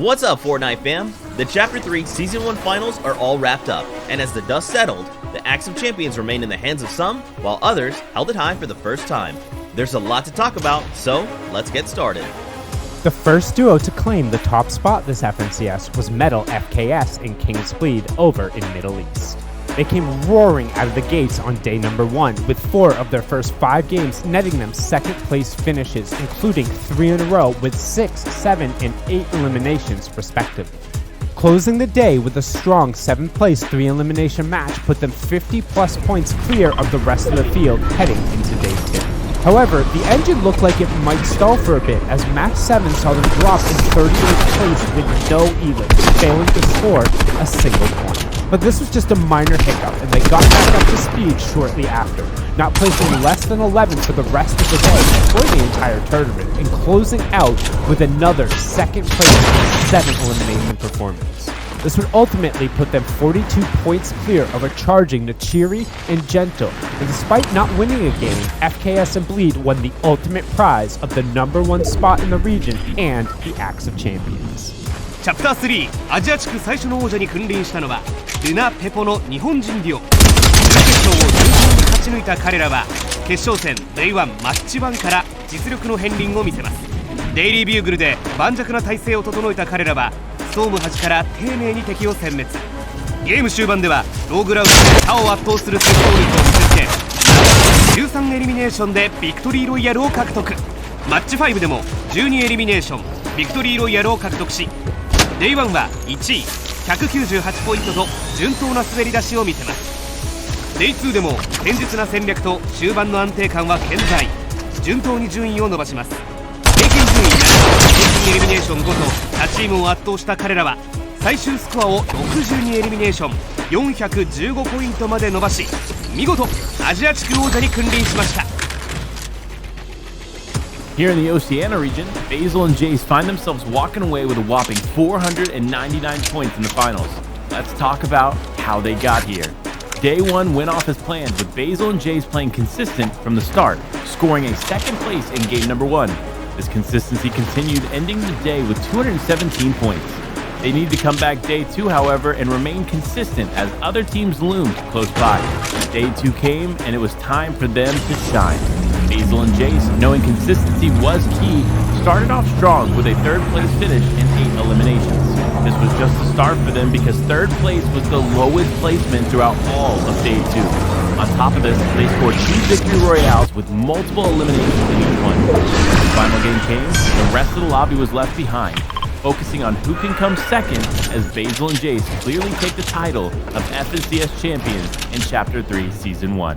What's up, Fortnite fam? The Chapter 3 Season 1 finals are all wrapped up, and as the dust settled, the Axe of Champions remained in the hands of some, while others held it high for the first time. There's a lot to talk about, so let's get started. The first duo to claim the top spot this FNCS was Metal FKS and King's Bleed over in Middle East. They came roaring out of the gates on day number 1, with 4 of their first 5 games netting them second place finishes, including 3 in a row with 6, 7, and 8 eliminations respectively. Closing the day with a strong 7th place 3 elimination match put them 50 plus points clear of the rest of the field heading into day 2. However, the engine looked like it might stall for a bit as match 7 saw them drop in 38th place with no elims, failing to score a single point. But this was just a minor hiccup, and they got back up to speed shortly after, not placing less than 11 for the rest of the day or the entire tournament, and closing out with another second place 7 elimination performance. This would ultimately put them 42 points clear of a charging Nachiri and Gento, and despite not winning a game, FKS and Bleed won the ultimate prize of the number 1 spot in the region and the Axe of Champions. チャプター3アジア地区最初の王者に君臨したのはルナ・ペポの日本人デュオ。準決勝を順調に勝ち抜いた彼らは決勝戦 Day1 マッチ1から実力の片鱗を見せます。デイリービューグルで盤石な体勢を整えた彼らはストーム端から丁寧に敵を殲滅。ゲーム終盤ではローグラウンドで他を圧倒する戦闘力を見せつけ13エリミネーションでビクトリーロイヤルを獲得。マッチ5でも12エリミネーションビクトリーロイヤルを獲得しDay1 は1位198ポイントと順当な滑り出しを見せます。 Day2 でも堅実な戦略と終盤の安定感は健在。順当に順位を伸ばします。平均順位7、平均エリミネーション5と他チームを圧倒した彼らは最終スコアを62エリミネーション415ポイントまで伸ばし見事アジア地区王者に君臨しました。Here in the Oceania region, Basil and Jace find themselves walking away with a whopping 499 points in the finals. Let's talk about how they got here. Day 1 went off as planned, with Basil and Jace playing consistent from the start, scoring a second place in game number 1. This consistency continued, ending the day with 217 points. They needed to come back day 2, however, and remain consistent as other teams loomed close by. Day 2 came, and it was time for them to shine. Basil and Jace, knowing consistency was key, started off strong with a 3rd place finish and 8 eliminations. This was just the start for them because 3rd place was the lowest placement throughout all of Day 2. On top of this, they scored 2 victory royales with multiple eliminations in each one. When the final game came, the rest of the lobby was left behind, focusing on who can come second as Basil and Jace clearly take the title of FNCS champions in Chapter 3 Season 1.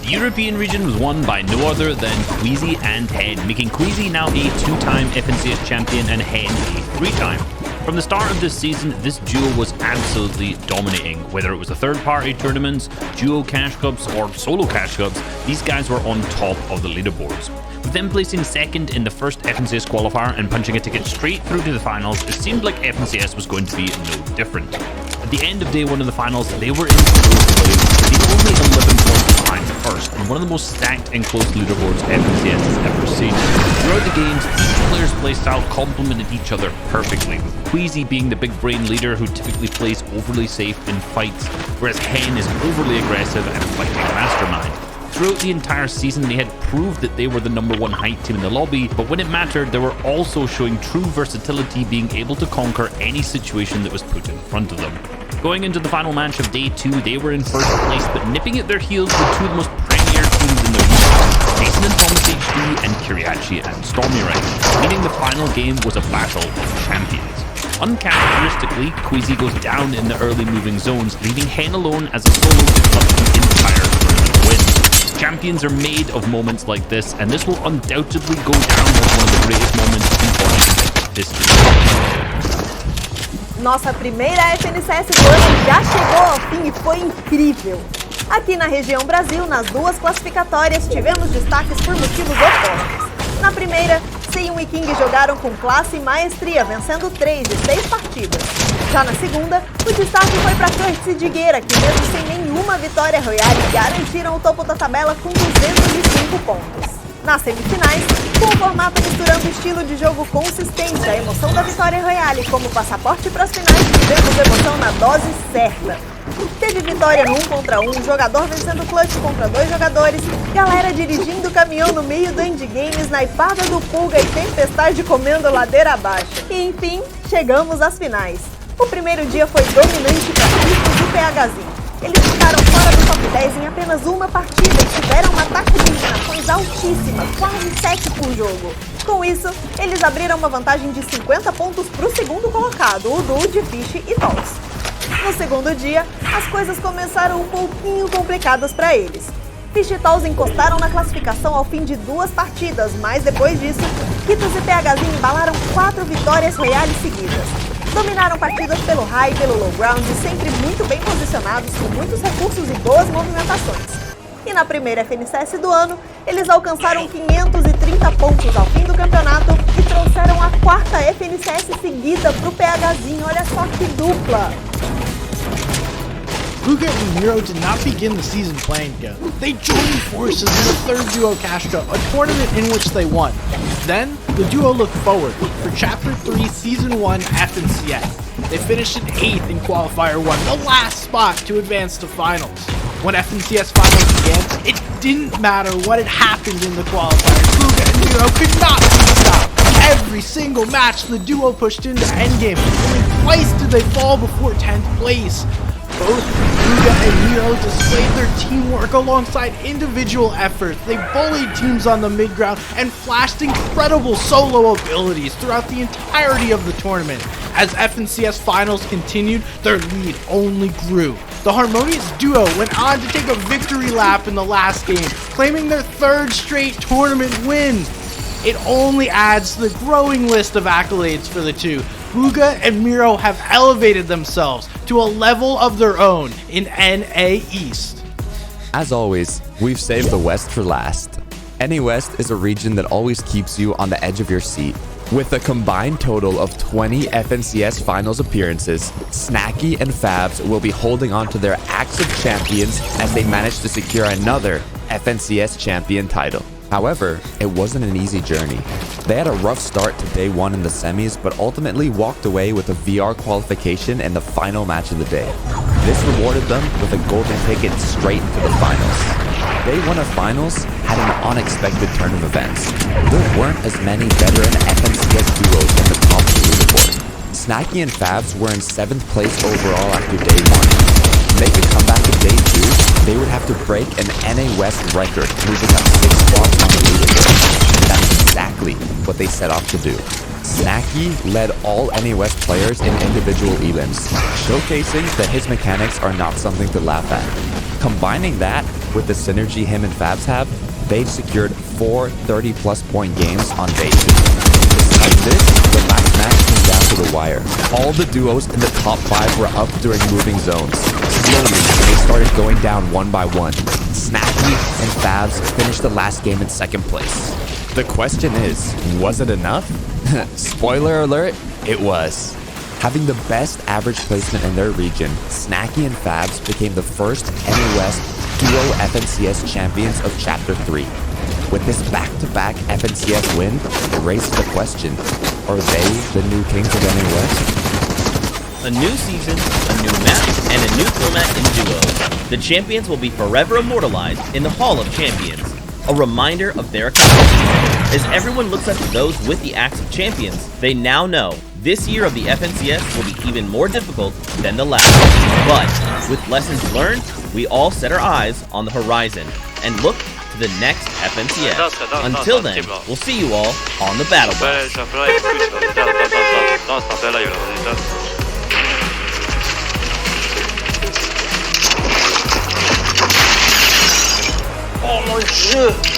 The European region was won by no other than Queasy and Hen, making Queasy now a 2-time FNCS champion and Hen a 3-time. From the start of this season, this duo was absolutely dominating. Whether it was the third-party tournaments, duo cash cups, or solo cash cups, these guys were on top of the leaderboards. With them placing 2nd in the first FNCS qualifier and punching a ticket straight through to the finals, it seemed like FNCS was going to be no different. At the end of Day 1 of the finals, they were in close play, being only 11 points behind first, and one of the most stacked and close leaderboards FNCS has ever seen. Throughout the games, each player's playstyle complemented each other perfectly, with Queasy being the big brain leader who typically plays overly safe in fights, whereas Hen is overly aggressive and a fighting mastermind. Throughout the entire season, they had proved that they were the number 1 height team in the lobby, but when it mattered, they were also showing true versatility, being able to conquer any situation that was put in front of them. Going into the final match of Day 2, they were in 1st place, but nipping at their heels with 2 of the most premier teams in the region, Jason and Thomas HD and Kiriachi and Stormy Right, meaning the final game was a battle of champions. Uncharacteristically, Queasy goes down in the early moving zones, leaving Hen alone as a solo to clutch the entire tournament win. Champions are made of moments like this, and this will undoubtedly go down as one of the greatest moments in Fortnite history. Nossa primeira FNCS do ano já chegou ao fim e foi incrível. Aqui na região Brasil, nas 2 classificatórias, tivemos destaques por motivos opostos. Na primeira, Seiun e King jogaram com classe e maestria, vencendo 3 de 6 partidas. Já na segunda, o destaque foi para Curtis e Digueira, que mesmo sem nenhuma vitória royale, garantiram o topo da tabela com 205 pontos. Nas semifinais, com o formato misturando estilo de jogo consistente, a emoção da vitória royale como passaporte para as finais, tivemos emoção na dose certa. Teve vitória no 1 contra 1, jogador vencendo clutch contra 2 jogadores, galera dirigindo o caminhão no meio do endgame, snipada do Pulga e tempestade comendo ladeira abaixo. E enfim, chegamos às finais. O primeiro dia foi dominante para Ricos e PHzinho. Eles ficaram fora do top 10 em apenas uma partida e tiveram uma taxa de eliminações altíssima, quase 7 por jogo. Com isso, eles abriram uma vantagem de 50 pontos para o segundo colocado, o duo de Fish e Tols. No segundo dia, as coisas começaram um pouquinho complicadas para eles. Fish e Tols encostaram na classificação ao fim de 2 partidas, mas depois disso, Kitos e PHzinho embalaram 4 vitórias royales seguidas. Dominaram partidas pelo high e pelo low ground, sempre muito bem posicionados, com muitos recursos e boas movimentações. E na primeira FNCS do ano, eles alcançaram 530 pontos ao fim do campeonato e trouxeram a 4ª FNCS seguida pro PHzinho, olha só que dupla! BEIIIK and Miro did not begin the season playing good. They joined forces in the third duo Castro, a tournament in which they won. Then, the duo looked forward for Chapter 3 Season 1 FNCS. They finished in 8th in Qualifier 1, the last spot to advance to Finals. When FNCS Finals began, it didn't matter what had happened in the qualifiers. BEIIIK and Miro could not be stopped. Every single match, the duo pushed into endgame. Only twice did they fall before 10th place. Both BEIIIK and Miro displayed their teamwork alongside individual efforts. They bullied teams on the mid-ground and flashed incredible solo abilities throughout the entirety of the tournament. As FNCS Finals continued, their lead only grew. The harmonious duo went on to take a victory lap in the last game, claiming their 3rd straight tournament win. It only adds to the growing list of accolades for the two. BEIIIK and Miro have elevated themselves to a level of their own in NA East. As always, we've saved the West for last. NA West is a region that always keeps you on the edge of your seat. With a combined total of 20 FNCS Finals appearances, Snacky and Fabs will be holding on to their Axe of Champions as they manage to secure another FNCS Champion title. However, it wasn't an easy journey. They had a rough start to day 1 in the semis, but ultimately walked away with a VR qualification in the final match of the day. This rewarded them with a golden ticket straight to the finals. Day 1 of finals had an unexpected turn of events. There weren't as many veteran FNCS duos in the top leaderboard. Snacky and Fabs were in 7th place overall after day 1. To make a comeback in day 2, they would have to break an NA West record, moving up 6 spots on the leaderboard. And that is exactly what they set off to do. Snacky led all NA West players in individual elims, showcasing that his mechanics are not something to laugh at. Combining that with the synergy him and Fabs have, they've secured 4 30-plus point games on day 2. Despite this, the last match came down to the wire. All the duos in the top 5 were up during moving zones. Slowly, they started going down one by one. Snacky and Fabs finished the last game in 2nd place. The question is, was it enough? Spoiler alert, it was. Having the best average placement in their region, Snacky and Fabs became the first NA West duo FNCS champions of Chapter 3. With this back-to-back FNCS win, it raises the question, are they the new kings of NA West? A new season, a new map, and a new format in duos. The champions will be forever immortalized in the Hall of Champions, a reminder of their accomplishments. As everyone looks up to those with the Axe of Champions, they now know this year of the FNCS will be even more difficult than the last. But with lessons learned, we all set our eyes on the horizon and look to the next FNCS. Until then, we'll see you all on the battle bus. Oh mon Dieu!